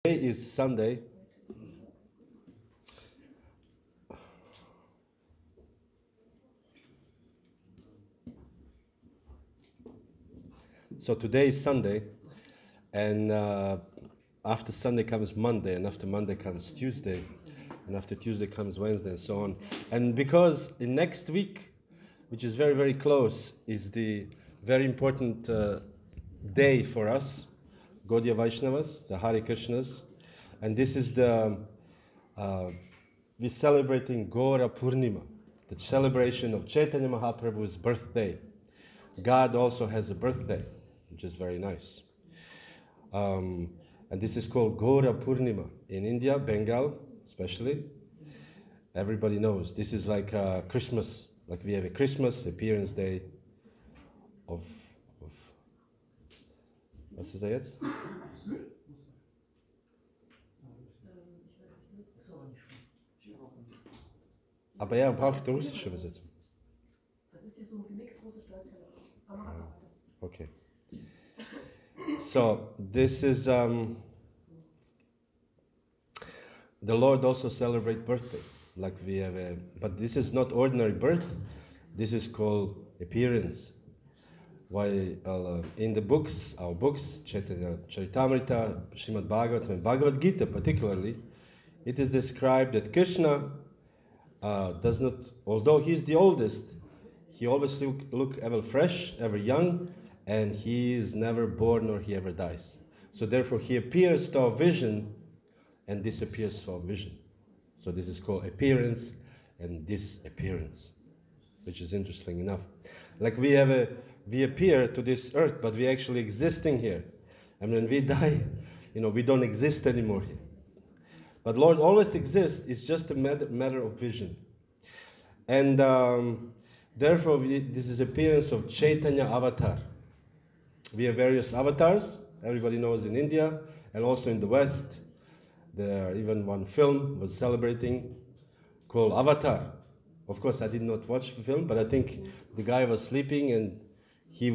Today is Sunday. So today is Sunday, and after Sunday comes Monday, and after Monday comes Tuesday, and after Tuesday comes Wednesday, and so on. And because in next week, which is very, very close, is the very important day for us, Gaudiya Vaishnavas, the Hare Krishnas, and this is the, we're celebrating Gaura Purnima, the celebration of Chaitanya Mahaprabhu's birthday. God also has a birthday, which is very nice. And this is called Gaura Purnima. In India, Bengal especially, everybody knows. This is like Christmas. Like we have a Christmas appearance day of was ist da jetzt? Aber er braucht die russische Übersetzung. Das ist hier so ein gemixt russisch deutsch. Okay. So this is the Lord also celebrate birthday, like we have a, but this is not ordinary birth. This is called appearance. Why in the books, our books, Chaitanya Charitamrita, Srimad Bhagavatam, and Bhagavad Gita particularly, it is described that Krishna does not, although he is the oldest, he always look ever fresh, ever young, and he is never born or he ever dies. So therefore he appears to our vision and disappears to our vision. So this is called appearance and disappearance, which is interesting enough. Like we appear to this earth, but we actually existing here. And when we die, we don't exist anymore here. But Lord always exists. It's just a matter of vision. And therefore, this is appearance of Chaitanya avatar. We have various avatars. Everybody knows in India and also in the West. There even one film was celebrating called Avatar. Of course, I did not watch the film, but I think the guy was sleeping and he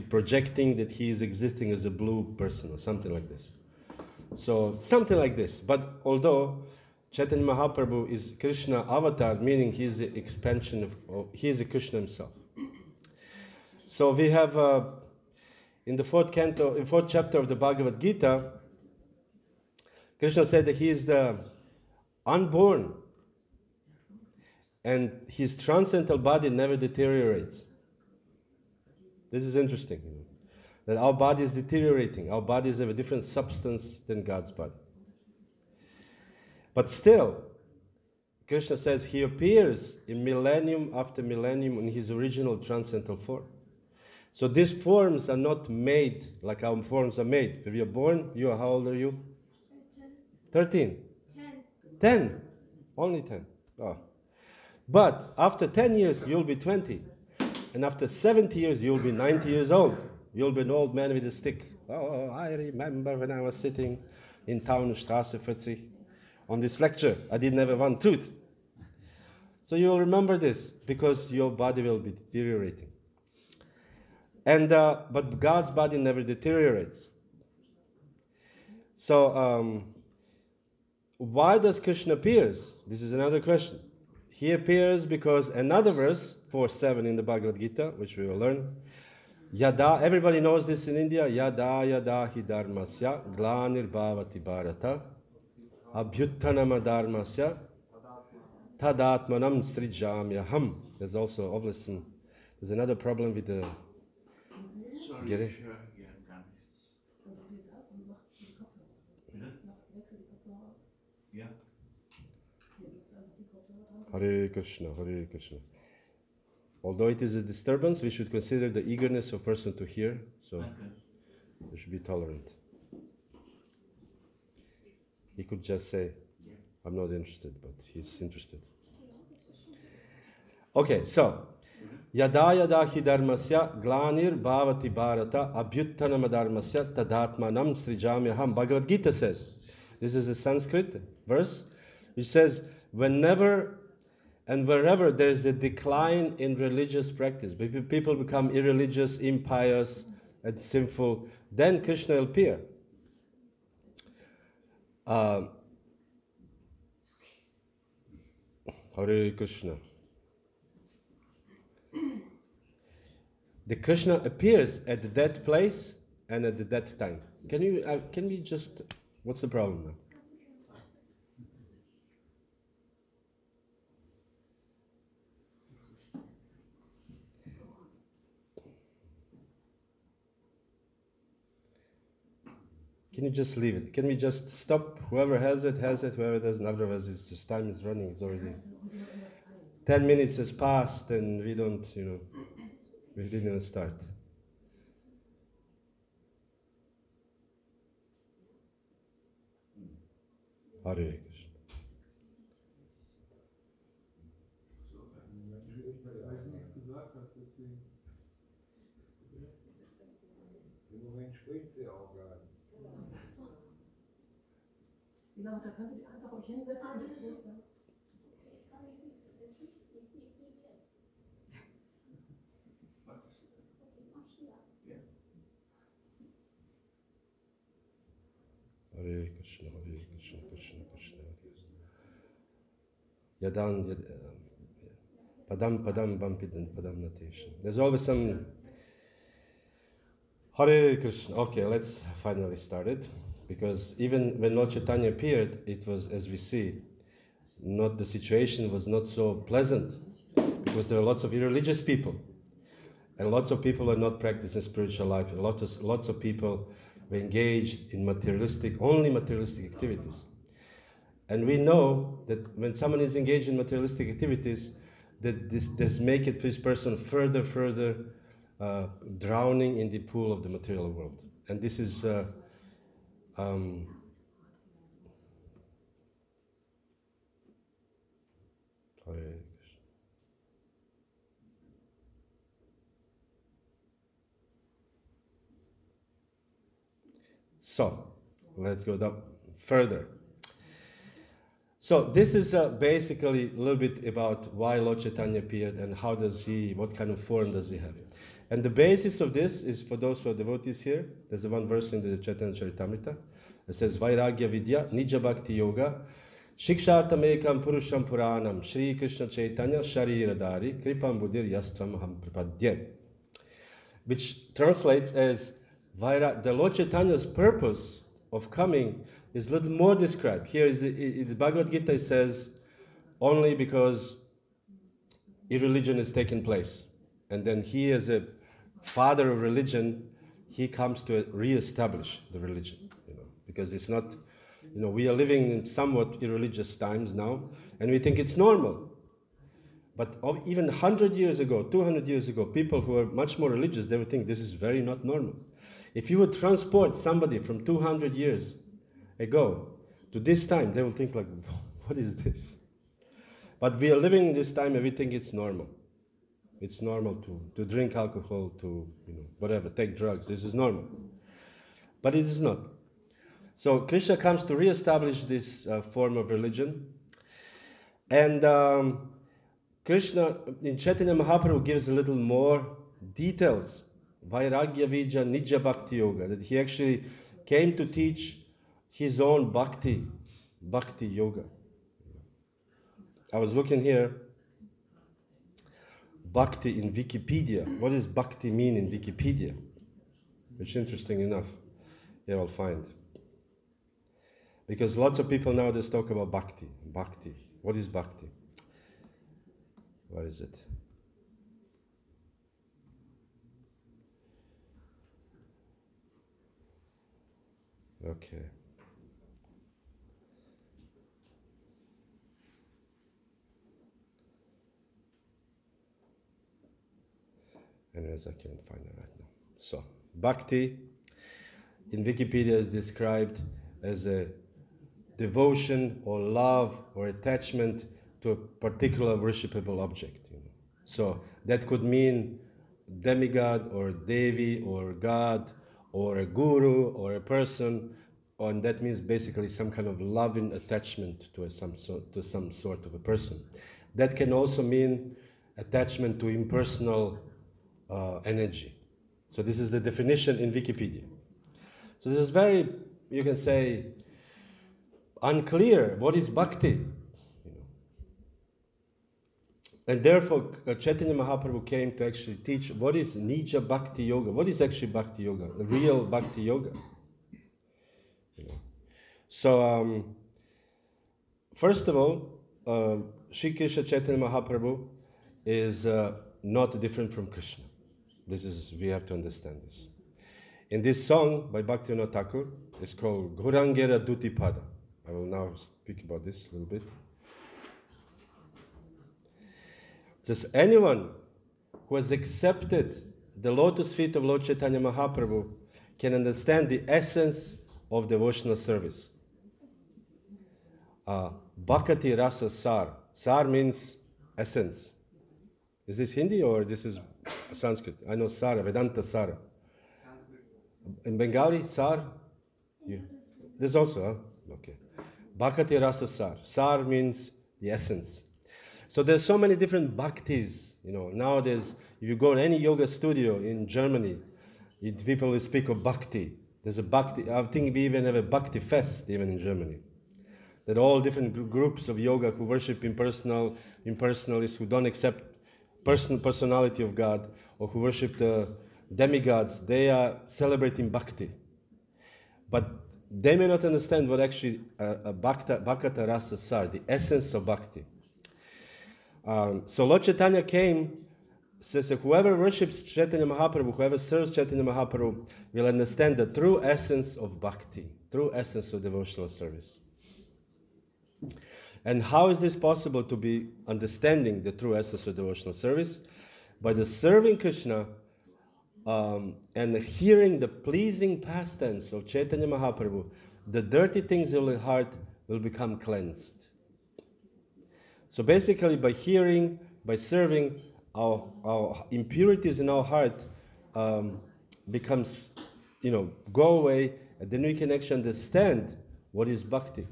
projecting that he is existing as a blue person or something like this. So something like this. But although Chaitanya Mahaprabhu is Krishna avatar, meaning he is the expansion he is a Krishna himself. So we have in the fourth chapter of the Bhagavad Gita, Krishna said that he is the unborn, and his transcendental body never deteriorates. This is interesting, that our body is deteriorating. Our bodies have a different substance than God's body. But still, Krishna says he appears in millennium after millennium in his original transcendental form. So these forms are not made like our forms are made. When you are born, how old are you? 13. 10. Only 10. Oh. But after 10 years, you'll be 20. And after 70 years, you'll be 90 years old. You'll be an old man with a stick. Oh, I remember when I was sitting in town, Straße 40, on this lecture. I didn't have one tooth. So you'll remember this, because your body will be deteriorating. And but God's body never deteriorates. So why does Krishna appears? This is another question. He appears because another verse, 4:7 in the Bhagavad Gita, which we will learn. Yada, everybody knows this in India. Yada yada hi dharmasya glanir bhavati bharata abhyuttanama dharmasya tadatmanam srijamyaham. There's also, obviously, there's another problem with the Gere. Hare Krishna, Hare Krishna. Although it is a disturbance, we should consider the eagerness of person to hear, so we should be tolerant. He could just say, I'm not interested, but he's interested. Okay, so, Yada yada hi dharmasya glanir bhavati bharata abhyuttanama dharmasya tadatmanam srijamyaham. Bhagavad Gita says, this is a Sanskrit verse, which says, whenever and wherever there is a decline in religious practice, people become irreligious, impious, and sinful, then Krishna will appear. Uh, Hare Krishna. The Krishna appears at that place and at that time. Can we just, what's the problem now? Can you just leave it? Can we just stop? Whoever has it, whoever doesn't, otherwise it's just time is running, it's already 10 minutes has passed and we don't, we didn't start. Hare Krishna. Genau, da könnt ihr einfach euch hinsetzen und das sagen. Hare Krishna, Hare Krishna, Krishna Krishna. Yadam, Padam Vampidam, Padam Natation. There's always some. Hare Krishna. Okay, let's finally start it. Because even when Lord Chaitanya appeared, it was, as we see, the situation was not so pleasant. Because there are lots of irreligious people. And lots of people are not practicing spiritual life. And lots of people were engaged in only materialistic activities. And we know that when someone is engaged in materialistic activities, that this make it this person further drowning in the pool of the material world. And this is so, let's go up further. So this is basically a little bit about why Lord Chaitanya appeared and what kind of form does he have. And the basis of this is, for those who are devotees here, there's the one verse in the Chaitanya Charitamrita. It says, Vairagya Vidya, Nija Bhakti Yoga, Shikshartamekam Purusham Puranam, Shri Krishna Chaitanya Shariradari, Kripam Buddhir Yastvam Ham Prapadyen. Which translates as, the Lord Chaitanya's purpose of coming is a little more described. Here is in the Bhagavad Gita, it says, only because irreligion is taking place. And then he, as a father of religion, he comes to re-establish the religion. Because it's not, we are living in somewhat irreligious times now, and we think it's normal. But even 100 years ago, 200 years ago, people who are much more religious, they would think this is very not normal. If you would transport somebody from 200 years ago to this time, they will think like, what is this? But we are living in this time and we think it's normal. It's normal to drink alcohol, to whatever, take drugs. This is normal. But it is not. So Krishna comes to re-establish this form of religion. And Krishna, in Chaitanya Mahaprabhu, gives a little more details. Vairagya Vidya Nija Bhakti Yoga. That he actually came to teach his own Bhakti Yoga. I was looking here, Bhakti in Wikipedia. What does Bhakti mean in Wikipedia? Which is interesting enough. Here I'll find. Because lots of people nowadays talk about Bhakti. Bhakti. What is Bhakti? What is it? Okay. Anyways, I can't find it right now. So, Bhakti in Wikipedia is described as a devotion or love or attachment to a particular worshipable object. So that could mean demigod or Devi or God or a guru or a person, and that means basically some kind of loving attachment to some sort of a person. That can also mean attachment to impersonal energy. So this is the definition in Wikipedia. So this is very, you can say, unclear what is bhakti. And therefore, Chaitanya Mahaprabhu came to actually teach what is Nija Bhakti Yoga. What is actually Bhakti Yoga? The real Bhakti Yoga. So, first of all, Sri Krishna Chaitanya Mahaprabhu is not different from Krishna. We have to understand this. In this song by Bhaktivinoda Thakur, it's called Gaurangera Dutipada. I will now speak about this a little bit. Just anyone who has accepted the lotus feet of Lord Chaitanya Mahaprabhu can understand the essence of devotional service. Bhakti Rasa Sar. Sar means essence. Is this Hindi or this is Sanskrit? I know Sara, Vedanta Sara. In Bengali, Sar? This also, huh? Okay. Bhakti Rasa Sar. Sar means the essence. So there's so many different bhaktis. Nowadays, if you go in any yoga studio in Germany, people will speak of bhakti. There's a bhakti. I think we even have a bhakti fest even in Germany. That all different groups of yoga who worship impersonalists, who don't accept personality of God, or who worship the demigods, they are celebrating bhakti. But they may not understand what actually bhakta rasa sar, the essence of bhakti. So Lord Chaitanya says that whoever worships Chaitanya Mahaprabhu, whoever serves Chaitanya Mahaprabhu, will understand the true essence of bhakti, true essence of devotional service. And how is this possible to be understanding the true essence of devotional service? By the serving Krishna and hearing the pleasing pastimes of Chaitanya Mahaprabhu, the dirty things of the heart will become cleansed. So basically, by hearing, by serving, our impurities in our heart becomes, go away, and then we can actually understand what is bhakti.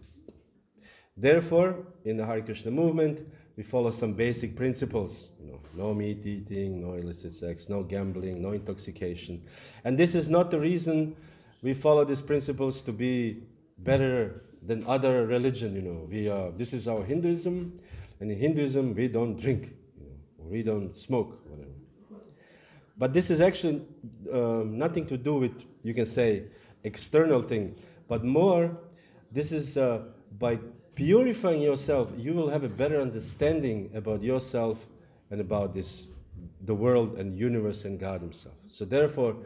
Therefore, in the Hare Krishna movement, we follow some basic principles. No meat eating, no illicit sex, no gambling, no intoxication. And this is not the reason we follow these principles to be better than other religion. This is our Hinduism. And in Hinduism, we don't drink, we don't smoke, whatever. But this is actually nothing to do with, you can say, external thing. But more, this is by purifying yourself, you will have a better understanding about yourself and about the world and universe and God himself. So therefore,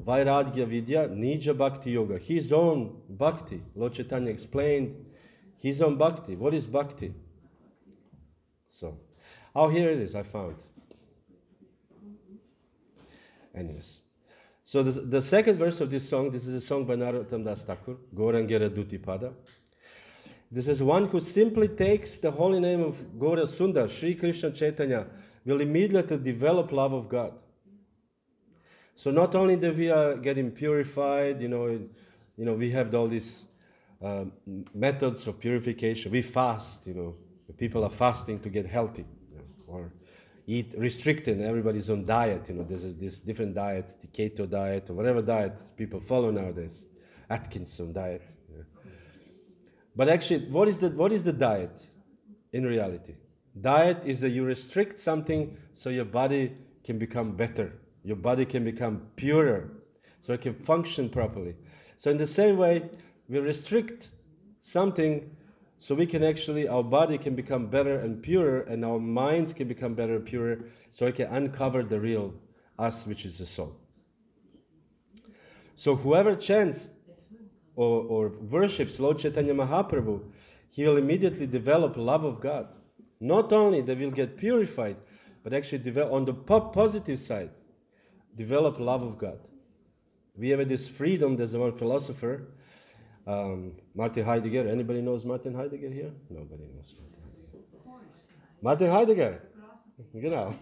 Vairagya Vidya, Nija Bhakti Yoga, his own bhakti. Lord Chaitanya explained his own bhakti. What is bhakti? So, here it is, I found. Anyways. So the second verse of this song, this is a song by Narottam Das Thakur, Gaurangera Dutipada. This is one who simply takes the holy name of Gaura Sundar, Sri Krishna Chaitanya, will immediately develop love of God. So not only that we are getting purified, we have all these methods of purification. We fast, people are fasting to get healthy, or eat restricted. Everybody's on diet. There's this different diet, the keto diet, or whatever diet people follow nowadays, Atkinson diet. But actually, what is the diet in reality? Diet is that you restrict something so your body can become better. Your body can become purer, so it can function properly. So in the same way, we restrict something so we can our body can become better and purer, and our minds can become better and purer, so it can uncover the real us, which is the soul. So whoever chants or worships Lord Chaitanya Mahaprabhu, he will immediately develop love of God. Not only that we'll get purified, but actually develop, on the positive side, develop love of God. We have this freedom. There's one philosopher, Martin Heidegger. Anybody knows Martin Heidegger here? Nobody knows Martin Heidegger. Genau.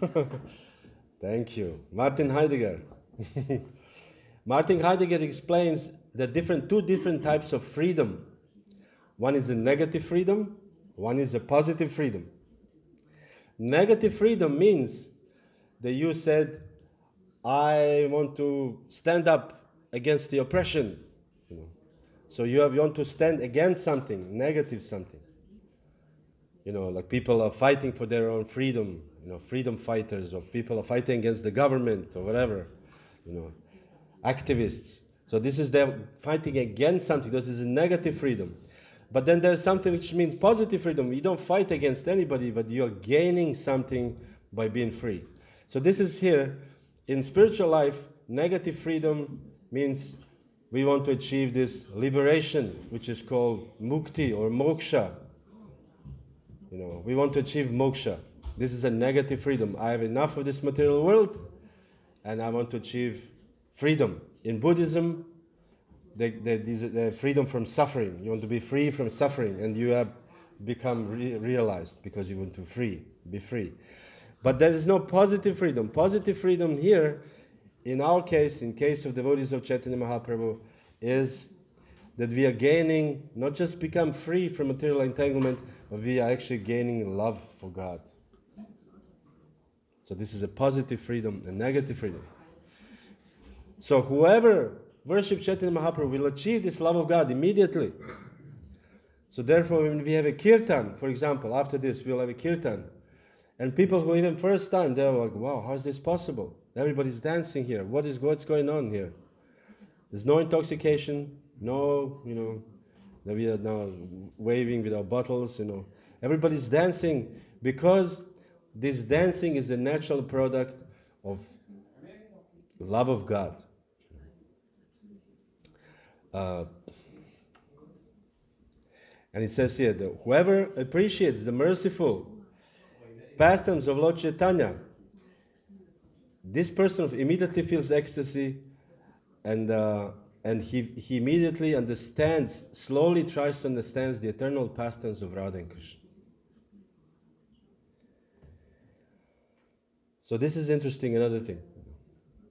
Thank you. Martin Heidegger. Martin Heidegger explains that two different types of freedom. One is a negative freedom, one is a positive freedom. Negative freedom means that you said, I want to stand up against the oppression. So you want to stand against something, negative something. Like people are fighting for their own freedom, freedom fighters, or people are fighting against the government or whatever, activists. So this is them fighting against something. This is a negative freedom. But then there's something which means positive freedom. You don't fight against anybody, but you are gaining something by being free. So this is here, in spiritual life, negative freedom means we want to achieve this liberation, which is called mukti or moksha. We want to achieve moksha. This is a negative freedom. I have enough of this material world, and I want to achieve freedom. In Buddhism, the freedom from suffering. You want to be free from suffering, and you have become realized because you want to be free. But there is no positive freedom. Positive freedom here, in our case, in case of devotees of Chaitanya Mahaprabhu, is that we are gaining, not just become free from material entanglement, but we are actually gaining love for God. So this is a positive freedom, a negative freedom. So whoever worships Chaitanya Mahaprabhu will achieve this love of God immediately. So therefore, when we have a kirtan, for example, after this we'll have a kirtan, and people who even first time, they're like, wow, how is this possible? Everybody's dancing here. What's going on here? There's no intoxication, no, that we are now waving with our bottles, Everybody's dancing because this dancing is a natural product of love of God. And it says here that whoever appreciates the merciful pastimes of Lord Chaitanya, this person immediately feels ecstasy, and he immediately understands, slowly tries to understand the eternal pastimes of Radha and Krishna. So this is interesting, another thing.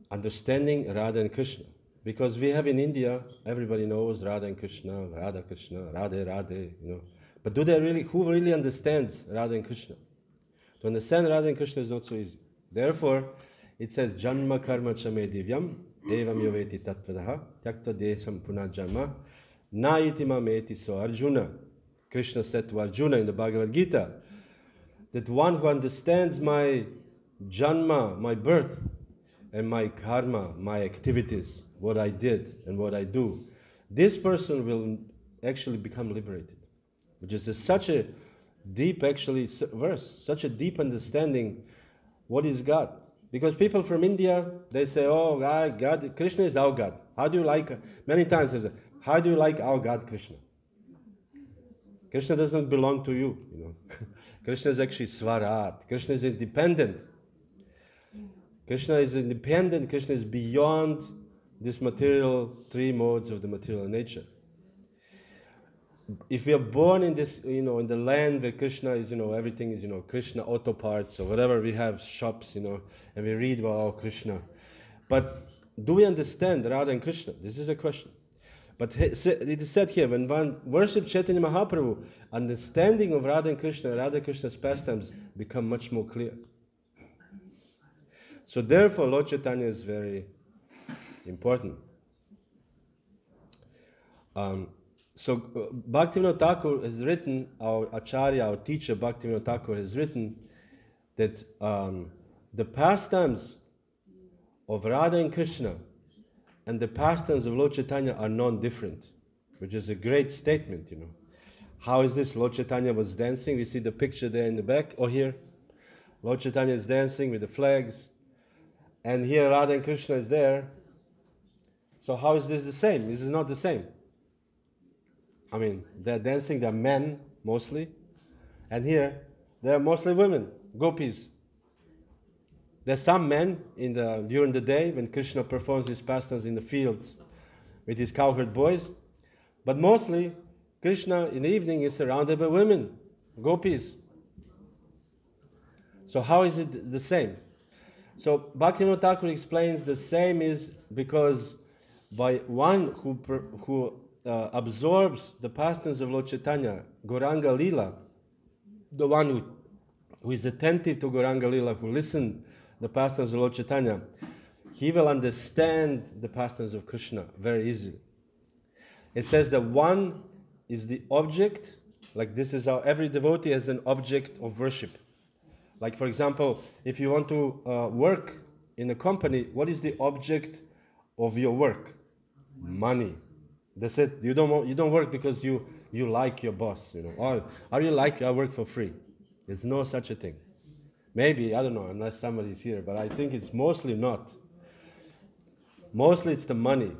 Understanding Radha and Krishna. Because we have in India, everybody knows Radha and Krishna, Radha Krishna, Radhe Radhe, But who really understands Radha and Krishna? To understand Radha and Krishna is not so easy. Therefore, it says, Janma karma chame divyam, evam yoveti tattvadaha, tyakta desam punajama, na iti mameti so Arjuna. Krishna said to Arjuna in the Bhagavad Gita, that one who understands my janma, my birth, and my karma, my activities, what I did and what I do, this person will actually become liberated. Which is such a deep, verse, such a deep understanding what is God. Because people from India, they say, oh, God, Krishna is our God. How do you like, many times they say, how do you like our God, Krishna? Krishna does not belong to you, Krishna is actually Swarat. Krishna is independent. Krishna is independent. Krishna is beyond this material, three modes of the material nature. If we are born in this, in the land where Krishna is, everything is, Krishna auto parts or whatever, we have shops, and we read about Krishna. But do we understand Radha and Krishna? This is a question. But it is said here, when one worships Chaitanya Mahaprabhu, understanding of Radha and Krishna, Radha Krishna's pastimes become much more clear. So therefore, Lord Chaitanya is very important. So Bhaktivinoda Thakur has written, our Acharya, our teacher Bhaktivinoda Thakur has written that the pastimes of Radha and Krishna and the pastimes of Lord Chaitanya are non-different, which is a great statement, How is this? Lord Chaitanya was dancing. We see the picture there in the back, or here. Lord Chaitanya is dancing with the flags. And here Radha and Krishna is there. So how is this the same? This is not the same. I mean, they're dancing, they're men mostly. And here, they're mostly women, gopis. There's some men during the day when Krishna performs his pastimes in the fields with his cowherd boys. But mostly, Krishna in the evening is surrounded by women, gopis. So how is it the same? So Bhaktivinoda Thakur explains the same is because by one who absorbs the pastimes of Lord Chaitanya, Gauranga Lila, the one who is attentive to Gauranga Lila, who listens the pastimes of Lord Chaitanya, he will understand the pastimes of Krishna very easily. it says that one is the object, like this is how every devotee has an object of worship. Like for example, if you want to work in a company, what is the object of your work? Money. That's it. You don't work because you like your boss, or you like I work for free. There's no such a thing. Maybe, I don't know, unless somebody's here, but I think it's mostly not. Mostly it's the money.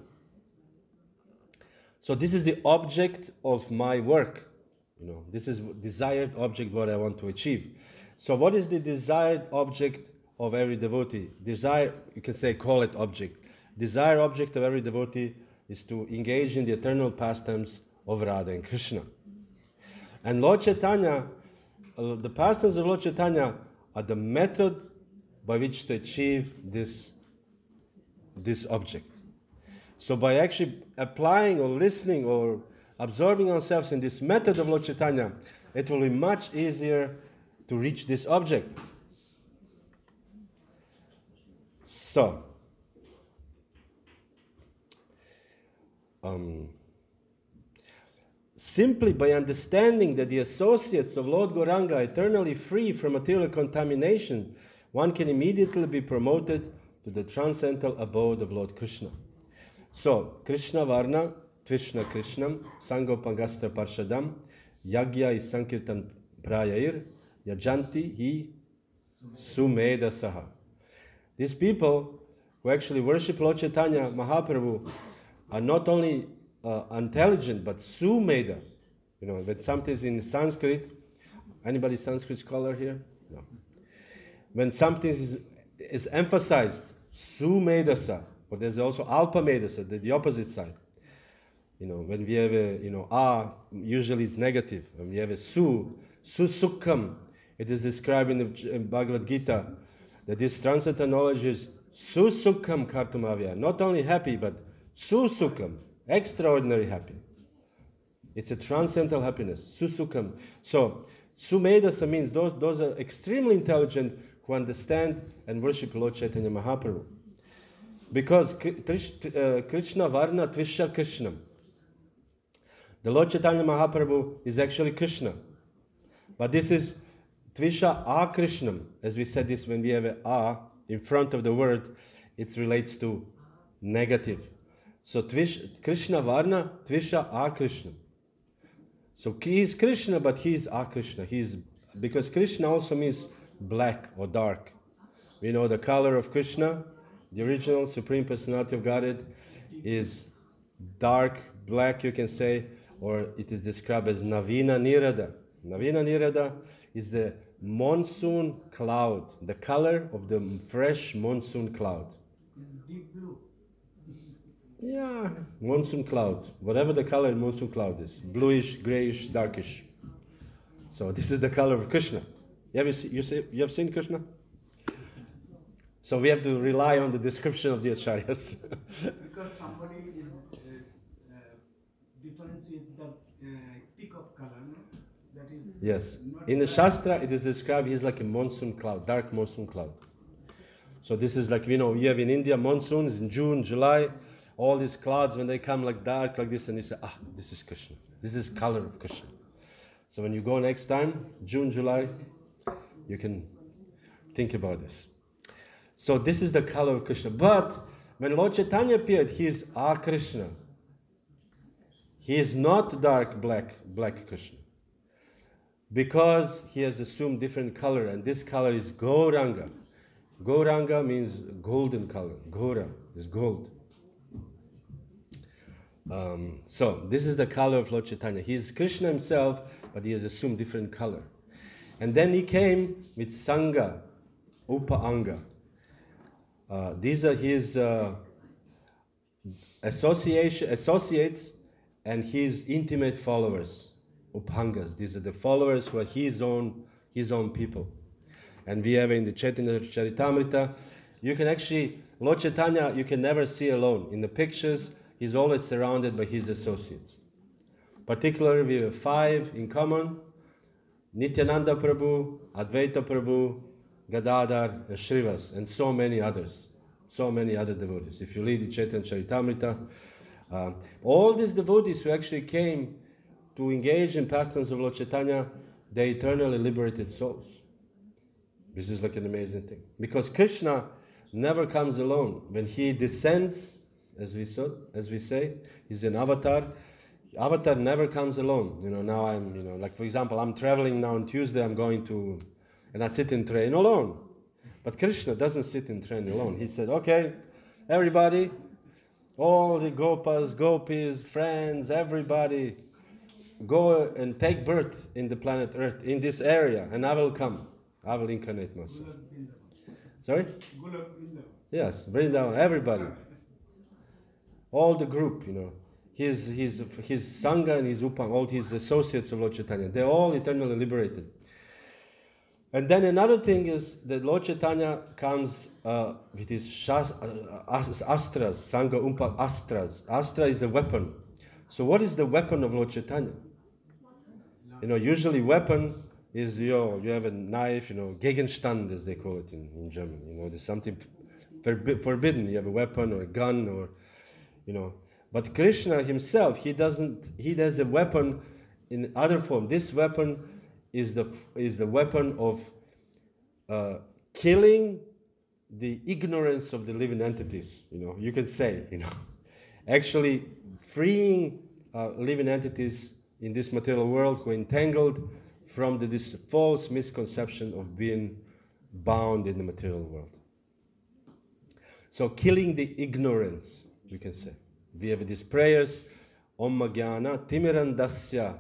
So this is the object of my work. This is desired object what I want to achieve. So what is the desired object of every devotee? Desire, you can say, call it object. Desired object of every devotee is to engage in the eternal pastimes of Radha and Krishna. And Lord Chaitanya, the pastimes of Lord Chaitanya are the method by which to achieve this object. So by actually applying or listening or absorbing ourselves in this method of Lord Chaitanya, it will be much easier to reach this object. So, simply by understanding that the associates of Lord Gauranga are eternally free from material contamination, one can immediately be promoted to the transcendental abode of Lord Krishna. So, Krishna Varna, Tvishna Krishnam, Sangopangastra Parshadam, Yagya is Sankirtan Prayair, Yajanti hi Sumeda Saha. These people who actually worship Lord Chaitanya Mahaprabhu are not only intelligent, but Sumeda. When something is in Sanskrit, anybody Sanskrit scholar here? No. When something is emphasized, Sumedasa, but there's also Alpa Medasa, the opposite side. When we have a usually it's negative. When we have a Susukkam, it is described in the Bhagavad Gita that this transcendental knowledge is Susukkam Kartumavya, not only happy, but Susukkam, extraordinary happy. It's a transcendental happiness, Susukkam. So, Sumedasa means those are extremely intelligent who understand and worship Lord Chaitanya Mahaprabhu. Because Krishna Varna Tvisha Krishnam. The Lord Chaitanya Mahaprabhu is actually Krishna. But this is Tvisha A Krishnam. As we said this, when we have a in front of the word, it relates to negative. So Krishna Varna Tvisha A Krishnam. So he is Krishna, but he is A Krishna. Because Krishna also means black or dark. We know the color of Krishna, the original Supreme Personality of Godhead, is dark, black, you can say, or it is described as Navina Nirada. Navina Nirada is the monsoon cloud, the color of the fresh monsoon cloud. Deep blue. Yeah, monsoon cloud, whatever the color of monsoon cloud is, bluish, grayish, darkish. So this is the color of Krishna. You have seen Krishna? So we have to rely on the description of the acharyas. Because somebody is difference with the peacock color, no? That is yes. In the Shastra, it is described he's like a monsoon cloud, dark monsoon cloud. So this is like, you have in India monsoons in June, July, all these clouds, when they come like dark like this, and you say, this is Krishna. This is color of Krishna. So when you go next time, June, July, you can think about this. So this is the color of Krishna. But when Lord Chaitanya appeared, he is A Krishna. He is not dark black Krishna. Because he has assumed different color, and this color is Gauranga. Gauranga means golden color. Gaura is gold. So this is the color of Lord Chaitanya. He is Krishna himself, but he has assumed different color. And then he came with Sangha, Upa-anga. These are his associates and his intimate followers, Upangas. These are the followers who are his own people. And we have in the Chaitanya Charitamrita, you can actually, Lord Chaitanya, you can never see alone. In the pictures, he's always surrounded by his associates. Particularly, we have 5 in common: Nityananda Prabhu, Advaita Prabhu, Gadadhar, and Shrivas, and so many others. So many other devotees. If you read the Chaitanya Charitamrita, All these devotees who actually came to engage in pastimes of Lord Chaitanya, they eternally liberated souls. This is like an amazing thing. Because Krishna never comes alone. When he descends, as we say, he's an avatar. Avatar never comes alone. Now I'm, like for example, I'm traveling now on Tuesday, I'm going to, and I sit in train alone. But Krishna doesn't sit in train alone. He said, okay, everybody, all the gopas, gopis, friends, everybody, go and take birth in the planet Earth, in this area, and I will come. I will incarnate myself. Sorry? Yes, bring down everybody. All the group, his Sangha and his Upam, all his associates of Lord Chaitanya, they're all eternally liberated. And then another thing is that Lord Chaitanya comes with his astras, Sangha Umpa astras. Astra is a weapon. So what is the weapon of Lord Chaitanya? Usually weapon is, you have a knife, Gegenstand as they call it in German. There's something forbidden. You have a weapon or a gun or, But Krishna himself, he has a weapon in other form. This weapon is the weapon of killing the ignorance of the living entities. You can say, actually freeing living entities in this material world who are entangled from this false misconception of being bound in the material world. So killing the ignorance, we can say. We have these prayers, Om Jnana Timirandasya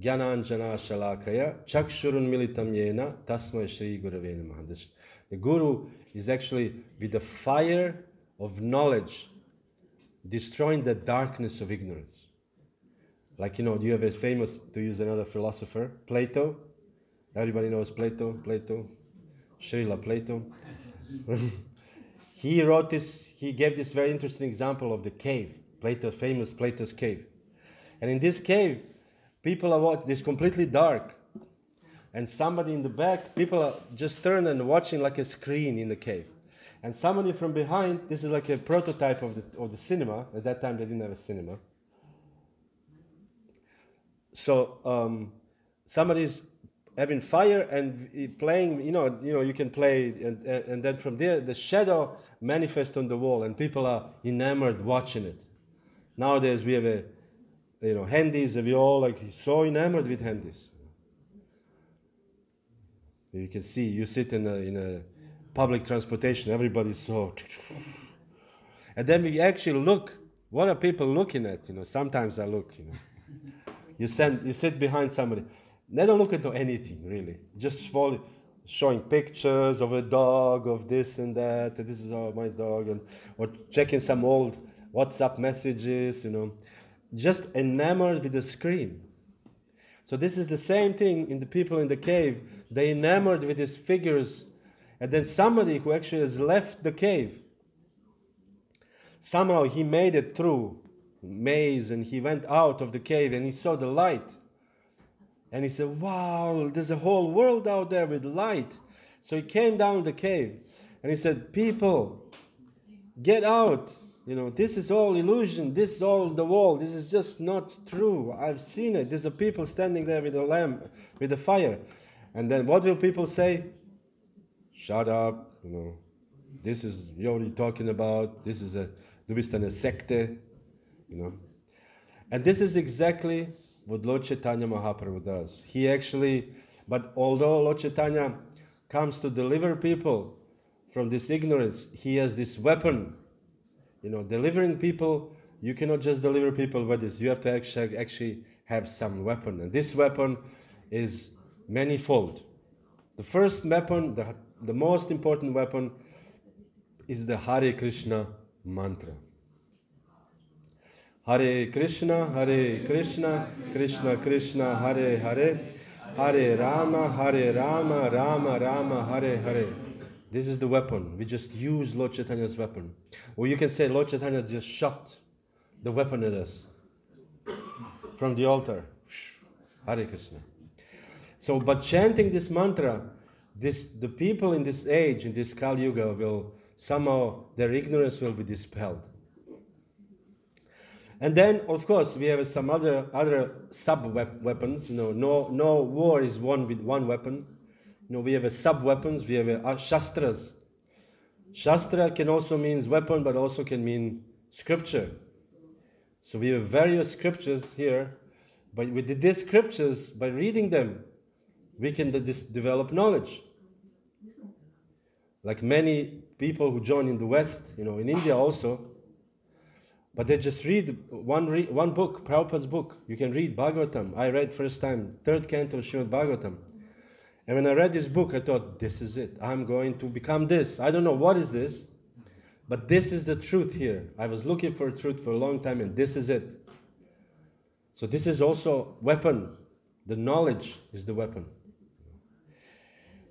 Jnananjana Shalakaya Chakshurun Militam Yena Tasmai Shri Gurave Namaha. The Guru is actually with the fire of knowledge destroying the darkness of ignorance. Like, you have a famous, to use another philosopher, Plato. Everybody knows Plato, Srila Plato. He gave this very interesting example of the cave, famous Plato's cave. And in this cave, people are watching, it's completely dark. And somebody in the back, people are just turned and watching like a screen in the cave. And somebody from behind, this is like a prototype of the cinema. At that time, they didn't have a cinema. So somebody's having fire and playing, you can play, and then from there, the shadow manifests on the wall, and people are enamored watching it. Nowadays, we have handies, and we all like so enamored with handies. You can see, you sit in a public transportation, everybody's so, and then we actually look. What are people looking at? Sometimes I look. You sit behind somebody. They don't look into anything, really. Just showing pictures of a dog, of this and that. And this is my dog. Or checking some old WhatsApp messages, Just enamored with the screen. So this is the same thing in the people in the cave. They enamored with these figures. And then somebody who actually has left the cave, somehow he made it through maze, and he went out of the cave and he saw the light, and he said, wow, there's a whole world out there with light. So he came down the cave and he said, people, get out, this is all illusion, this is all the wall, this is just not true, I've seen it, there's a people standing there with a lamp, with a fire. And then what will people say? Shut up, this is, what are you talking about, du bist eine Sekte. And this is exactly what Lord Chaitanya Mahaprabhu does. But although Lord Chaitanya comes to deliver people from this ignorance, he has this weapon. Delivering people, you cannot just deliver people with this. You have to actually have some weapon. And this weapon is manifold. The first weapon, the most important weapon, is the Hare Krishna mantra. Hare Krishna, Krishna Krishna, Hare Hare, Hare Rama, Rama Rama, Hare Hare. This is the weapon. We just use Lord Chaitanya's weapon. Or you can say Lord Chaitanya just shot the weapon at us from the altar. Hare Krishna. So, but chanting this mantra, the people in this age, in this Kali Yuga, will somehow, their ignorance will be dispelled. And then, of course, we have some other sub-weapons. No war is won with one weapon. We have sub-weapons. We have shastras. Shastra can also mean weapon, but also can mean scripture. So we have various scriptures here. But with these scriptures, by reading them, we can develop knowledge. Like many people who join in the West, in India also, but they just read one book, Prabhupada's book. You can read Bhagavatam. I read first time, 3rd canto of Srimad Bhagavatam. And when I read this book, I thought, this is it. I'm going to become this. I don't know what is this, but this is the truth here. I was looking for truth for a long time, and this is it. So this is also weapon. The knowledge is the weapon.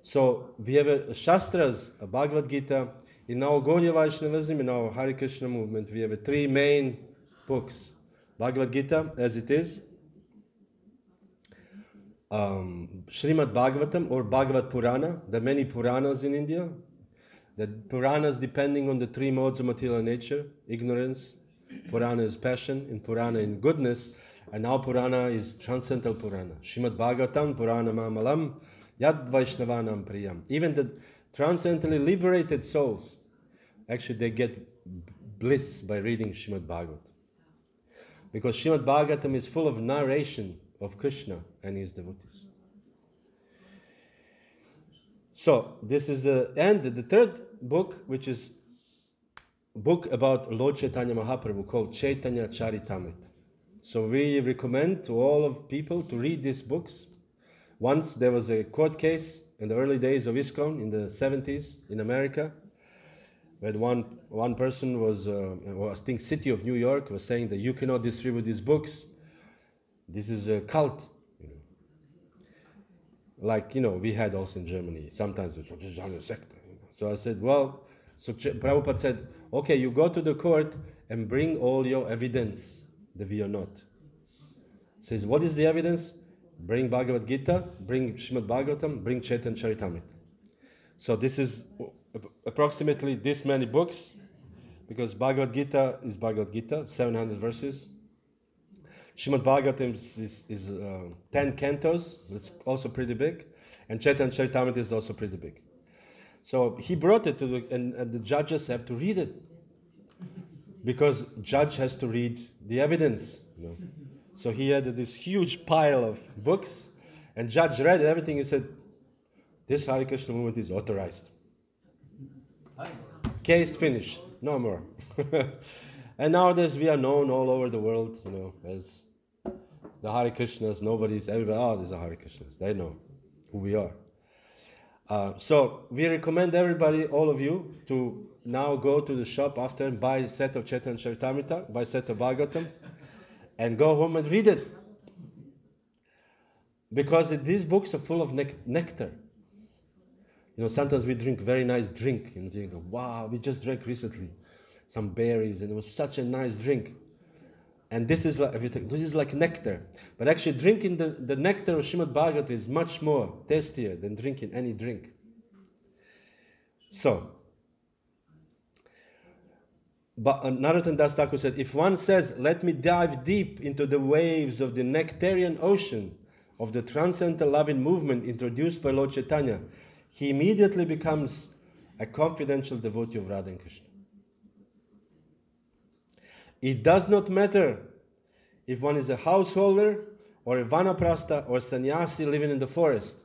So we have Shastras, a Bhagavad Gita. In our Gaudiya Vaishnavism, in our Hare Krishna movement, we have 3 main books. Bhagavad Gita, as it is. Srimad Bhagavatam or Bhagavad Purana. There are many Puranas in India. The Puranas depending on the 3 modes of material nature. Ignorance, Purana is passion, and Purana in goodness. And now Purana is Transcendental Purana. Srimad Bhagavatam, Purana Mamalam, Yad Vaishnavanam Priyam. Even the transcendently liberated souls, actually they get bliss by reading Srimad Bhagavatam. Because Srimad Bhagavatam is full of narration of Krishna and his devotees. So this is the end. The 3rd book, which is a book about Lord Chaitanya Mahaprabhu, called Chaitanya Charitamrita. So we recommend to all of people to read these books. Once there was a court case in the early days of ISKCON in the 70s in America, where one person was, I think city of New York, was saying that you cannot distribute these books. This is a cult. Like, we had also in Germany. Sometimes it's a sect. So I said, well, so Prabhupada said, okay, you go to the court and bring all your evidence that we are not. Says, what is the evidence? Bring Bhagavad Gita, bring Srimad Bhagavatam, bring Chaitanya Charitamrita. So this is approximately this many books, because Bhagavad Gita is Bhagavad Gita, 700 verses. Srimad Bhagavatam is 10 cantos, it's also pretty big, and Chaitanya Charitamrita is also pretty big. So he brought it to and the judges have to read it, because judge has to read the evidence. So he had this huge pile of books, and judge read everything. He said, this Hare Krishna movement is authorized. Case finished, no more. And nowadays we are known all over the world, as the Hare Krishnas. Everybody, there's a Hare Krishnas. They know who we are. So we recommend everybody, all of you, to now go to the shop after and buy a set of Chaitanya Charitamrita, buy a set of Bhagavatam, and go home and read it. Because these books are full of nectar. Sometimes we drink very nice drink. You think, wow, we just drank recently some berries, and it was such a nice drink. And this is like everything. This is like nectar. But actually, drinking the nectar of Srimad Bhagavatam is much more tastier than drinking any drink. So, but Narottam Das Thakur said, if one says, let me dive deep into the waves of the nectarian ocean of the transcendental loving movement introduced by Lord Chaitanya, he immediately becomes a confidential devotee of Radha and Krishna. It does not matter if one is a householder or a vanaprastha or a sannyasi living in the forest.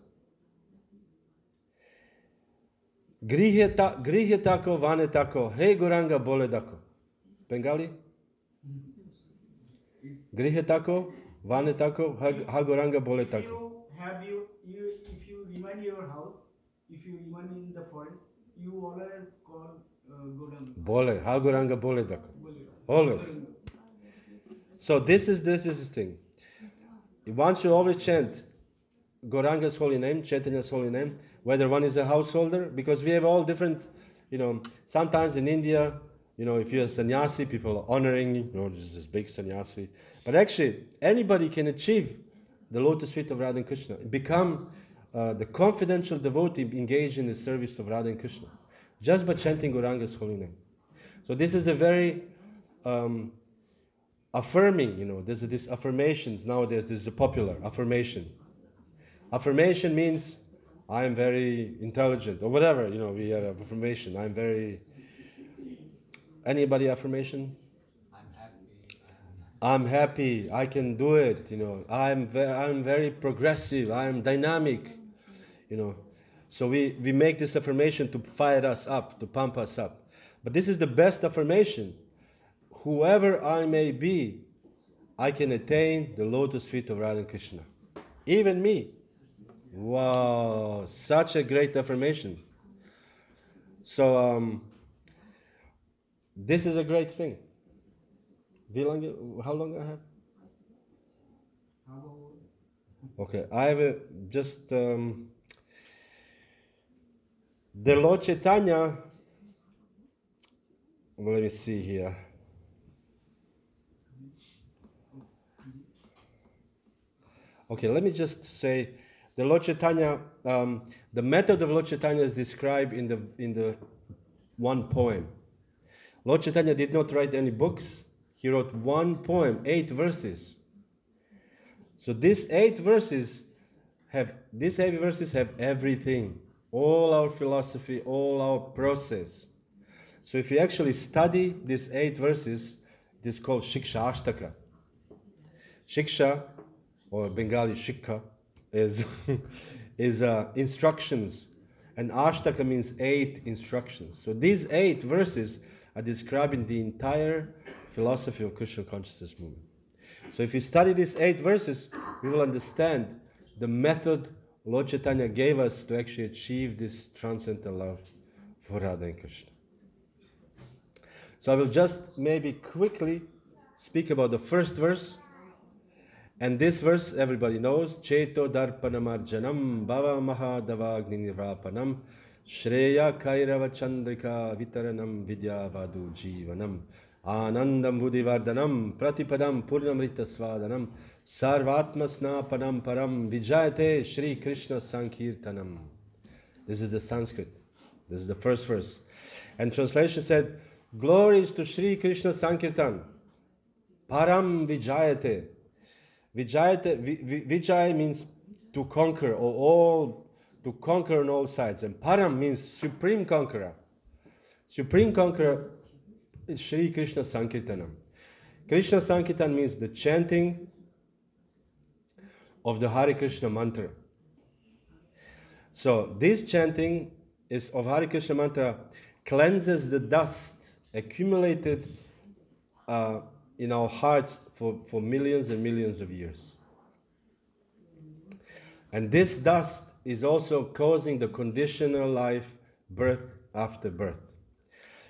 Grihe tako, vane tako, he Gauranga bole dako. Bengali? Grihe tako, vane tako, ha Gauranga bole tako. If you remain your house, if you remain in the forest, you always call Gauranga. Bole, ha Gauranga bole dako. Always. So this is the thing. One should always chant Gauranga's holy name, Chaitanya's holy name, whether one is a householder, because we have all different, sometimes in India, if you're a sannyasi, people are honoring you, this big sannyasi. But actually, anybody can achieve the lotus feet of Radha and Krishna, become the confidential devotee engaged in the service of Radha and Krishna, just by chanting Gauranga's holy name. So this is the very affirming, there's this affirmations nowadays. This is a popular affirmation. Affirmation means I am very intelligent or whatever. We have affirmation. I'm very. Anybody affirmation? I'm happy. I can do it. I'm very progressive. I'm dynamic. So we make this affirmation to fire us up, to pump us up. But this is the best affirmation. Whoever I may be, I can attain the lotus feet of Radha and Krishna. Even me. Wow, such a great affirmation. So this is a great thing. How long I have? Okay, I have just the Lord Chaitanya. Well, let me see here. Okay, let me just say, the Lord Chaitanya, the method of Lord Chaitanya is described in the one poem. Lord Chaitanya did not write any books. He wrote one poem, 8 verses. So these 8 verses have everything, all our philosophy, all our process. So if you actually study these 8 verses, it is called Shiksha Ashtaka. Shiksha, or Bengali Shikha, is instructions, and Ashtaka means 8 instructions. So these 8 verses are describing the entire philosophy of Krishna consciousness movement. So if you study these 8 verses, we will understand the method Lord Chaitanya gave us to actually achieve this transcendental love for Radha and Krishna. So I will just maybe quickly speak about the first verse. And this verse everybody knows. Cheto darpanamarjanam bhava mahadavagni nirapanam shreya kairava chandrika vitaranam vidyavadu jivanam anandam buddhivardhanam pratipadam purnamrita svadanam sarvatma snapanam param vijayate Shri Krishna Sankirtanam. This is the Sanskrit. This is the first verse. And translation said, glory is to Shri Krishna Sankirtan. Param vijayate. Vijay means to conquer, to conquer on all sides. And Param means supreme conqueror. Supreme conqueror is Shri Krishna Sankirtanam. Krishna Sankirtan means the chanting of the Hare Krishna mantra. So this chanting of Hare Krishna mantra cleanses the dust accumulated in our hearts for millions and millions of years. And this dust is also causing the conditional life, birth after birth.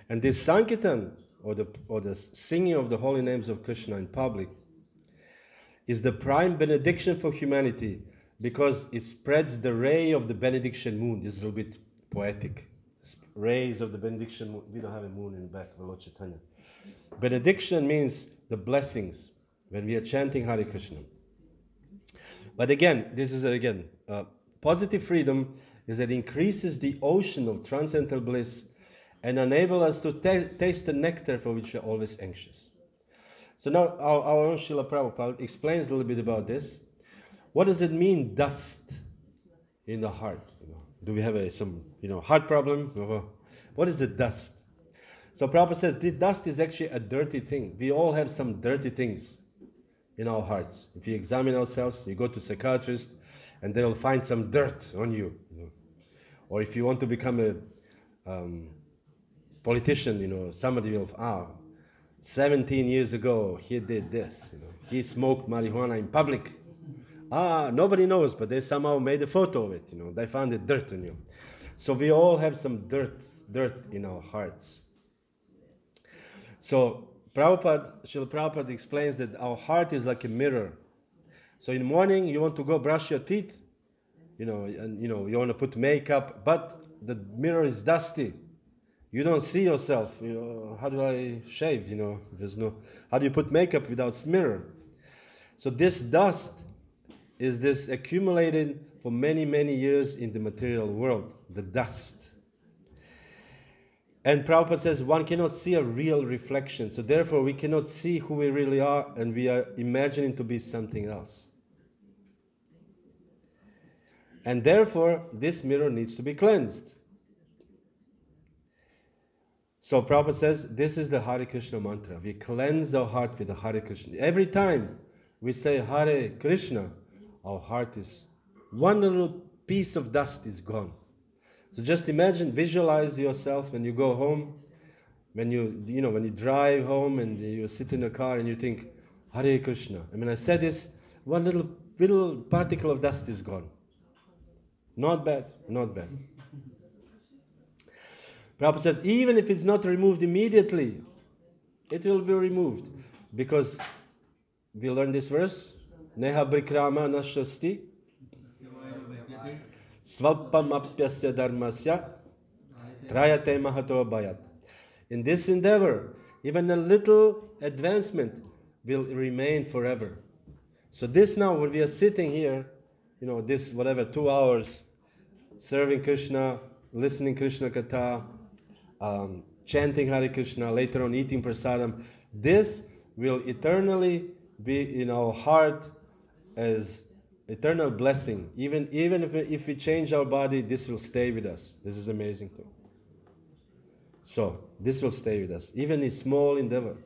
And this Sankirtan, or the singing of the holy names of Krishna in public, is the prime benediction for humanity, because it spreads the ray of the benediction moon. This is a little bit poetic. Rays of the benediction moon. We don't have a moon in the back of Lord Chaitanya. Benediction means the blessings when we are chanting Hare Krishna. But again, this is positive freedom is that it increases the ocean of transcendental bliss and enable us to taste the nectar for which we are always anxious. So now our own Srila Prabhupada explains a little bit about this. What does it mean, dust in the heart? Do we have some heart problem? What is the dust? So Prabhupada says this dust is actually a dirty thing. We all have some dirty things in our hearts. If you examine ourselves, you go to a psychiatrist and they'll find some dirt on you. Or if you want to become a politician, somebody will, 17 years ago he did this. He smoked marijuana in public. Nobody knows, but they somehow made a photo of it. They found it dirt on you. So we all have some dirt in our hearts. So Srila Prabhupada explains that our heart is like a mirror. So in the morning you want to go brush your teeth, and you want to put makeup, but the mirror is dusty. You don't see yourself. How do I shave? How do you put makeup without mirror? So this dust is this accumulated for many, many years in the material world, the dust. And Prabhupada says one cannot see a real reflection. So therefore we cannot see who we really are, and we are imagining to be something else. And therefore this mirror needs to be cleansed. So Prabhupada says this is the Hare Krishna mantra. We cleanse our heart with the Hare Krishna. Every time we say Hare Krishna, our heart is, one little piece of dust is gone. So just imagine, visualize yourself when you go home, when you drive home and you sit in a car and you think, Hare Krishna. And when I said this, one little particle of dust is gone. Not bad, not bad. Prabhupada says, even if it's not removed immediately, it will be removed. Because we learn this verse, Neha Brikrama Nashasti Svapamapyasya Dharmasya Trayate Mahato Bhayat. In this endeavor, even a little advancement will remain forever. So this now, when we are sitting here, this 2 hours, serving Krishna, listening Krishna Katha, chanting Hare Krishna, later on eating prasadam, this will eternally be in our heart as eternal blessing. Even if we change our body, this will stay with us. This is amazing thing. So this will stay with us, even in small endeavor.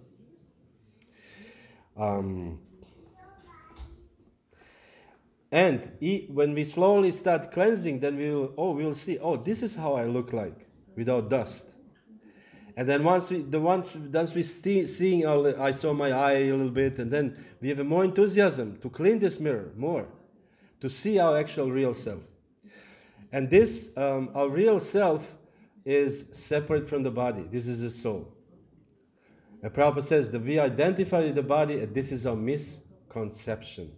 And when we slowly start cleansing, then we will see, this is how I look like without dust. And then once we seeing, I saw my eye a little bit, and then we have more enthusiasm to clean this mirror more, to see our actual real self. And this, our real self, is separate from the body. This is the soul. And Prabhupada says that we identify with the body, and this is our misconception.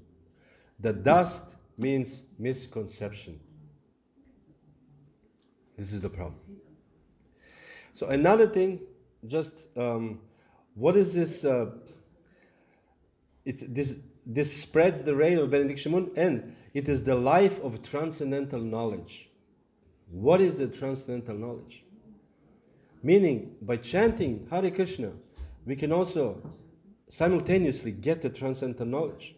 The dust means misconception. This is the problem. So another thing, just what is this? This spreads the ray of benediction, and it is the life of transcendental knowledge. What is the transcendental knowledge? Meaning, by chanting Hare Krishna, we can also simultaneously get the transcendental knowledge,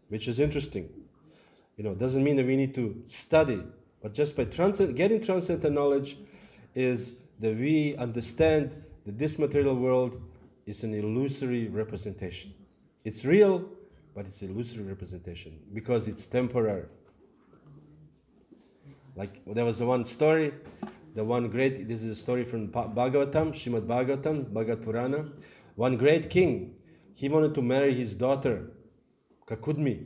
which is interesting. Doesn't mean that we need to study, but just by getting transcendental knowledge is that we understand that this material world is an illusory representation. It's real, but it's an illusory representation because it's temporary. Like there was one story, this is a story from Bhagavatam, Srimad Bhagavatam, Bhagavad Purana. One great king, he wanted to marry his daughter, Kakudmi.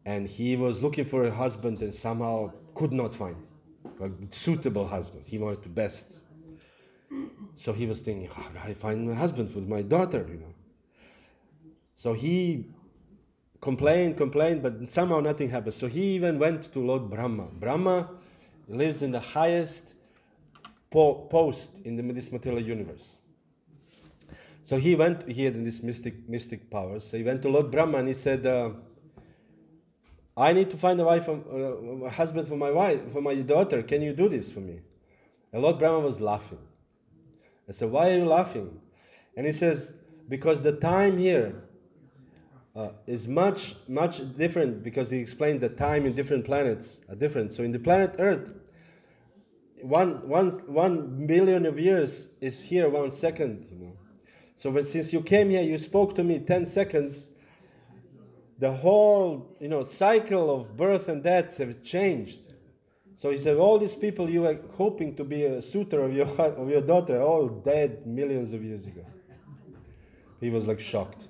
And he was looking for a husband and somehow could not find a suitable husband. He wanted the best. So he was thinking, how do I find a husband for my daughter, So he complained, but somehow nothing happened. So he even went to Lord Brahma. Brahma lives in the highest post in this material universe. So he had this mystic powers. So he went to Lord Brahma and he said, I need to find a husband for my daughter. Can you do this for me? And Lord Brahma was laughing. I said, why are you laughing? And he says, because the time here is much, much different, because he explained that time in different planets are different. So in the planet Earth, 1 billion of years is here 1 second. So since you came here, you spoke to me 10 seconds, the whole cycle of birth and death has changed. So he said, all these people you were hoping to be a suitor of your daughter are all dead millions of years ago. He was shocked,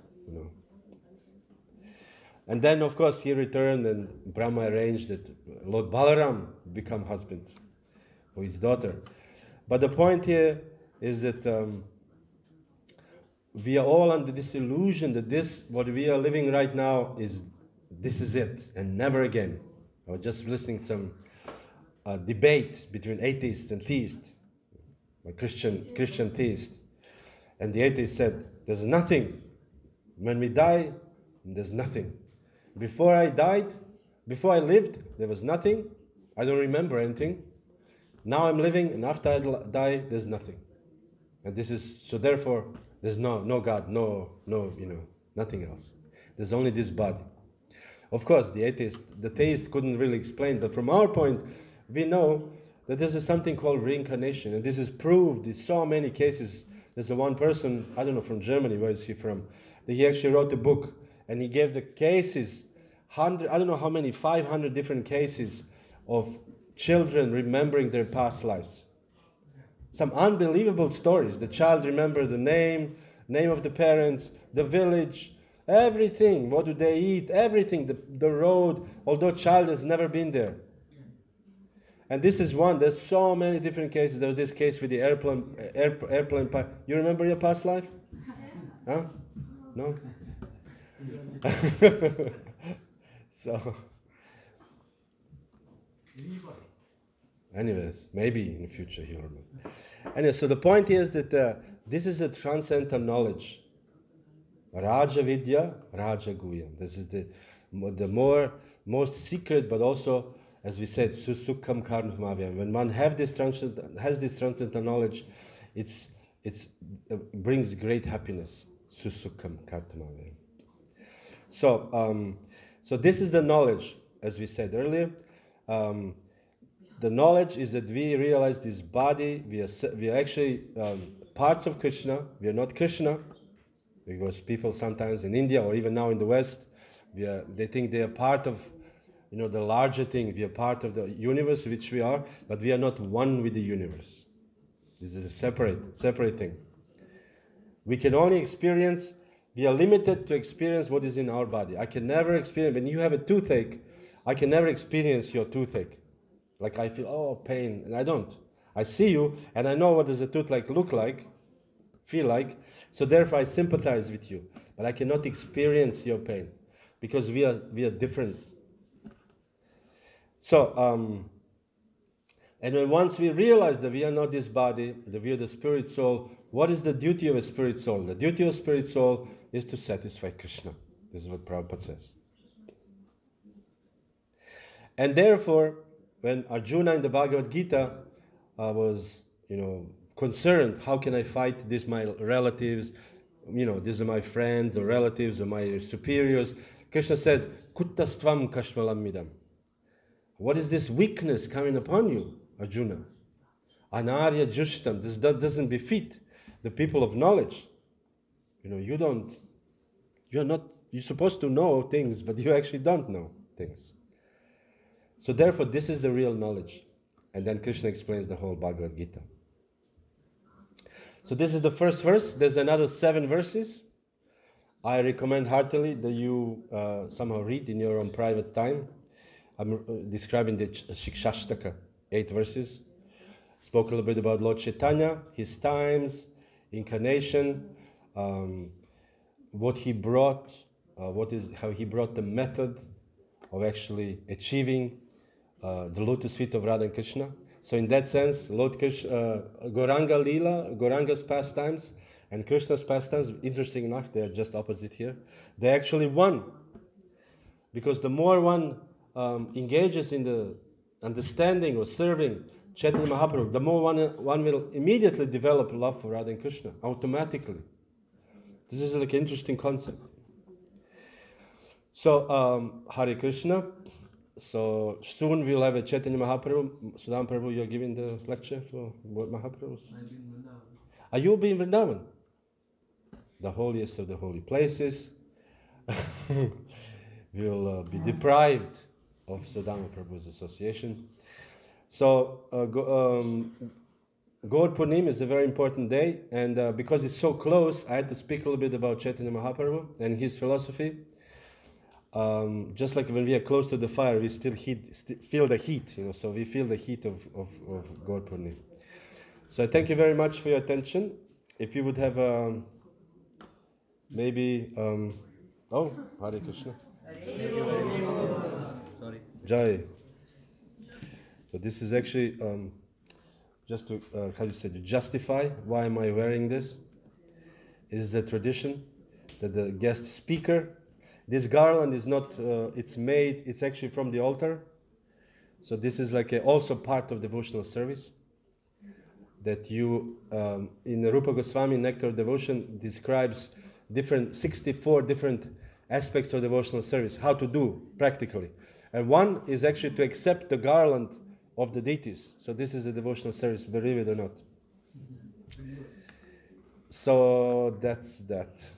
And then of course he returned and Brahma arranged that Lord Balaram become husband for his daughter. But the point here is that we are all under this illusion that what we are living right now this is it and never again. I was just listening to some debate between atheists and theists, Christian theists, and the atheist said, "There's nothing. When we die, there's nothing. Before I lived, there was nothing. I don't remember anything. Now I'm living, and after I die, there's nothing. And this is, so therefore, there's no God, no, nothing else. There's only this body. Of course, the theist couldn't really explain, but from our point, we know that there's something called reincarnation, and this is proved in so many cases. There's one person, I don't know, from Germany, where is he from, that he actually wrote a book, and he gave the cases, 100, I don't know how many, 500 different cases of children remembering their past lives. Some unbelievable stories. The child remembered the name of the parents, the village, everything. What do they eat? Everything. The road, although child has never been there. And this is one. There's so many different cases. There was this case with the airplane. You remember your past life? Huh? No? So, anyways, maybe in the future he'll remember. Anyway, so the point is that this is a transcendental knowledge. Raja Vidya, Raja Guyam. This is the most secret, but also, as we said, Susukham Karmavayam. When one has this transcendental knowledge, it brings great happiness. Susukham Karmavayam. So this is the knowledge, as we said earlier. The knowledge is that we realize this body, we are actually parts of Krishna. We are not Krishna, because people sometimes in India or even now in the West, they think they are part of, the larger thing. We are part of the universe, which we are, but we are not one with the universe. This is a separate thing. We can only experience. We are limited to experience what is in our body. I can never experience, when you have a toothache, I can never experience your toothache. Like I feel, pain, and I don't. I see you, and I know what does a toothache look like, feel like, so therefore I sympathize with you. But I cannot experience your pain, because we are different. So, and when once we realize that we are not this body, that we are the spirit soul, what is the duty of a spirit soul? The duty of a spirit soul is to satisfy Krishna. This is what Prabhupada says. And therefore, when Arjuna in the Bhagavad Gita was, concerned, how can I fight these my relatives? These are my friends or relatives or my superiors. Krishna says, Kuttastvam kashmalam midam. What is this weakness coming upon you, Arjuna? Anarya jushtam. That doesn't befit the people of knowledge. You're supposed to know things, but you actually don't know things. So therefore, this is the real knowledge. And then Krishna explains the whole Bhagavad Gita. So this is the first verse. There's another 7 verses. I recommend heartily that you somehow read in your own private time. I'm describing the Shikshashtaka, 8 verses. Spoke a little bit about Lord Chaitanya, his times, incarnation, what he brought, how he brought the method of actually achieving the lotus feet of Radha and Krishna. So in that sense, Lord Krishna, Gauranga Leela, Gauranga's pastimes and Krishna's pastimes, interesting enough, they are just opposite here. They actually one. Because the more one engages in the understanding or serving Chaitanya Mahaprabhu, the more one will immediately develop love for Radha and Krishna, automatically. This is like an interesting concept. So, Hare Krishna. So, soon we'll have a Chaitanya Mahaprabhu. Sudam Prabhu, you're giving the lecture for Mahaprabhu? Are you being Vrindavan? The holiest of the holy places. We will be deprived of Sudama Prabhu's association. So, Gaur Purnim is a very important day, and because it's so close, I had to speak a little bit about Chaitanya Mahaprabhu and his philosophy. Just like when we are close to the fire, we still feel the heat, so we feel the heat of Gaur Purnim. So I thank you very much for your attention. If you would have maybe, Hare Krishna. Sorry. Jai. So this is actually just to, to justify why am I wearing this. It is a tradition that the guest speaker, this garland is not, it's actually from the altar. So this is like also part of devotional service. that you, in the Rupa Goswami Nectar of Devotion, describes 64 different aspects of devotional service, how to do practically. And one is actually to accept the garland of the deities. So this is a devotional service, believe it or not. So that's that.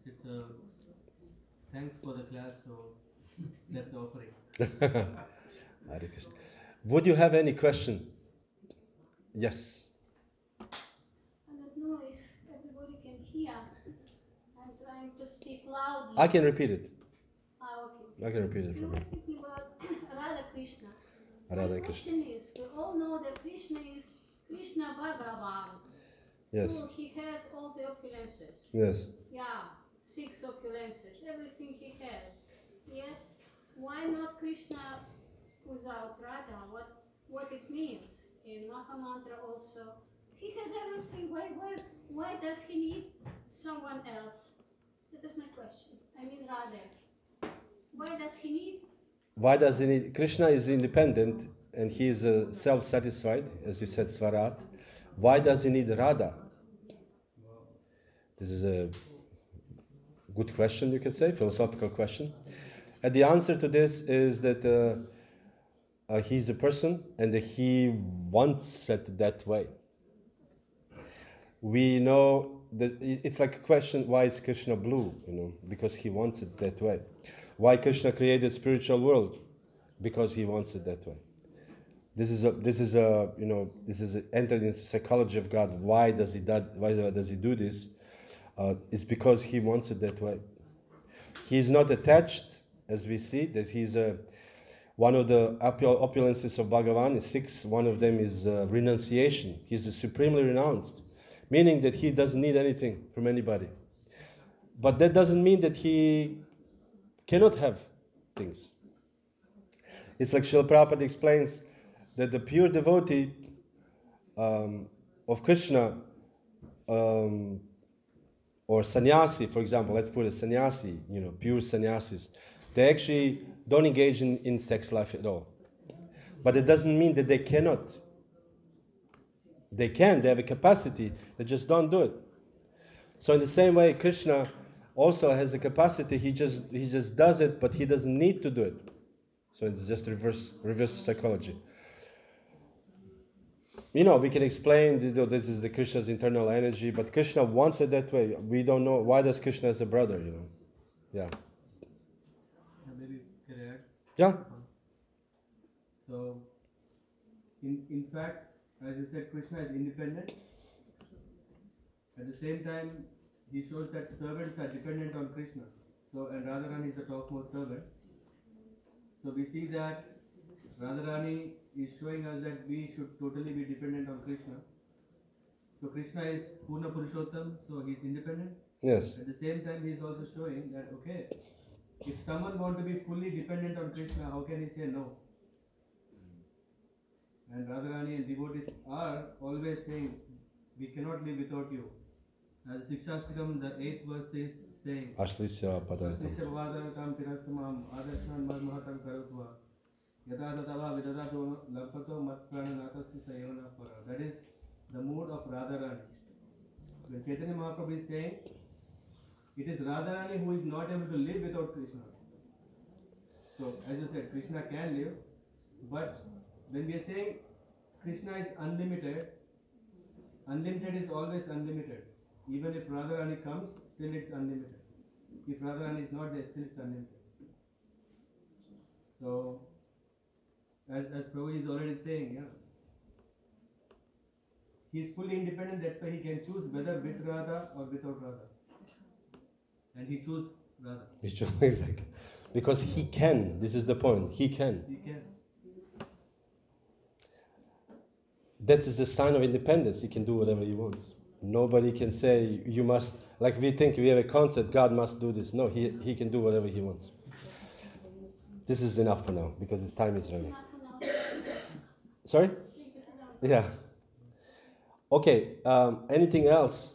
It's thanks for the class, so that's the offering. Hare Krishna. Would you have any question? Yes. I don't know if everybody can hear. I'm trying to speak loudly. I can repeat it. Okay. I can repeat it You from were here. speaking about Radha Krishna. Radha My Krishna. question is, we all know that Krishna is Krishna Bhagavan. Yes. So he has all the opulences. Yes. Yeah, 6 opulences, everything he has. Yes. Why not Krishna without Radha? What it means in Mahamantra also. He has everything. Why does he need someone else? That is my question. I mean Radha. Why does he need? Why does he need? Krishna is independent and he is self-satisfied, as we said, Swarat. Why does he need Radha? This is a good question, you can say, philosophical question. And the answer to this is that he's a person and that he wants it that way. We know that it's like a question, why is Krishna blue? Because he wants it that way. Why Krishna created spiritual world? Because he wants it that way. This is entered into psychology of God. Why does he do this? It's because he wants it that way. He is not attached, as we see, that he's one of the opulences of Bhagavan is 6. One of them is renunciation. He's supremely renounced, meaning that he doesn't need anything from anybody. But that doesn't mean that he cannot have things. It's like Srila Prabhupada explains that the pure devotee of Krishna, or sannyasi, for example, let's put a sannyasi, pure sannyasis, they actually don't engage in sex life at all. But it doesn't mean that they cannot. They can, they have a capacity, they just don't do it. So in the same way, Krishna also has a capacity, he just does it, but he doesn't need to do it. So it's just reverse psychology. We can explain this is the Krishna's internal energy, but Krishna wants it that way. We don't know why does Krishna as a brother, Yeah. Maybe can I add? Yeah. So, in fact, as you said, Krishna is independent. At the same time, he shows that servants are dependent on Krishna. So, and Radharani is the topmost servant. So we see that Radharani is showing us that we should totally be dependent on Krishna. So Krishna is Purna Purushottam, so he is independent. Yes. At the same time, he is also showing that, okay, if someone wants to be fully dependent on Krishna, how can he say no? And Radharani and devotees are always saying, we cannot live without you. As Sikshashtakam, the 8th verse is saying, Ashlisya Padartham. Ashlisya Pavadartham Tirastamam Adashman Madmahatam Karutva Yadadadava Vidadato Lapato Matprananatasi Sayona Para. That is the mood of Radharani. When Chaitanya Mahaprabhu is saying, it is Radharani who is not able to live without Krishna. So, as you said, Krishna can live, but when we are saying Krishna is unlimited, unlimited is always unlimited. Even if Radharani comes, still it's unlimited. If Radharani is not there, still it's unlimited. So, as Prabhu is already saying, he is fully independent, that's why he can choose whether with Radha or without Radha. And he chose Radha. Exactly. Because he can, this is the point, he can. He can. That is the sign of independence, he can do whatever he wants. Nobody can say, you must, like we think we have a concept, God must do this. No, he can do whatever he wants. This is enough for now, because his time is running. Sorry? Yeah. Okay, anything else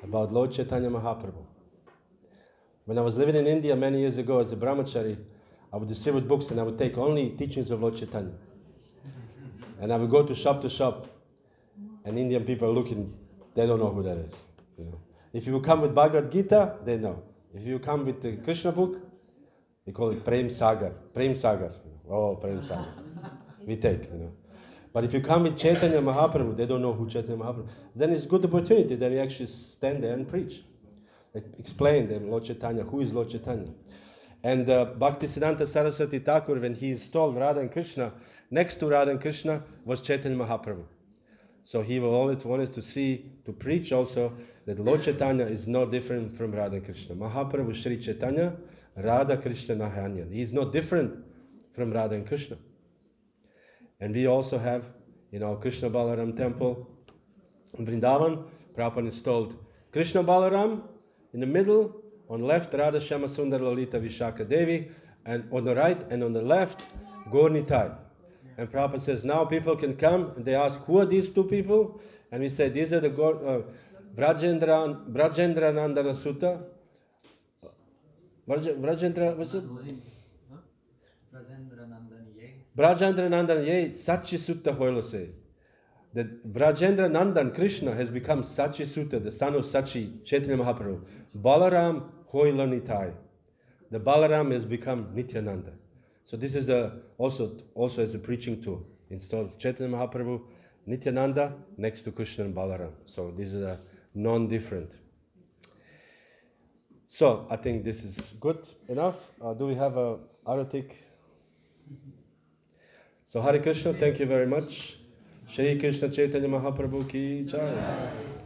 about Lord Chaitanya Mahaprabhu? When I was living in India many years ago as a brahmachari, I would distribute books and I would take only teachings of Lord Chaitanya. And I will go to shop, and Indian people are looking, they don't know who that is. You know. If you come with Bhagavad Gita, they know. If you come with the Krishna book, we call it Prem Sagar. Prem Sagar. Oh, Prem Sagar. We take, you know. But if you come with Chaitanya Mahaprabhu, they don't know who Chaitanya Mahaprabhu. Then it's a good opportunity that you actually stand there and preach. Like, explain them, Lord Chaitanya, who is Lord Chaitanya. And Bhaktisiddhanta Saraswati Thakur, when he installed Radha and Krishna, next to Radha and Krishna was Chaitanya Mahaprabhu. So he wanted to see, to preach also, that Lord Chaitanya is no different from Radha and Krishna. Mahaprabhu Sri Chaitanya, Radha Krishna Nahanya. He is no different from Radha and Krishna. And we also have, in our Krishna Balaram temple in Vrindavan, Prabhupada installed Krishna Balaram in the middle, on left Radha Shama Sundar Lalita Vishaka Devi, and on the right and on the left Gaur Nitai. And Prabhupada says, now people can come and they ask, who are these two people? And we say, these are the Vrajendra Nandana Sutta. Vrajendra, what's it? Vrajendra Nandan Ye Sachi Sutta Hoilose. That Vrajendra Nandan Krishna has become Sachi Sutta, the son of Sachi, Chaitanya Mahaprabhu. Balaram Hoila Nitai. The Balaram has become Nityananda. So this is also as a preaching tool. Installed Chaitanya Mahaprabhu, Nityananda next to Krishna and Balaram. So this is a non-different. So I think this is good enough. Do we have a Aratik? So Hare Krishna, thank you very much. Shri Krishna Chaitanya Mahaprabhu ki jai.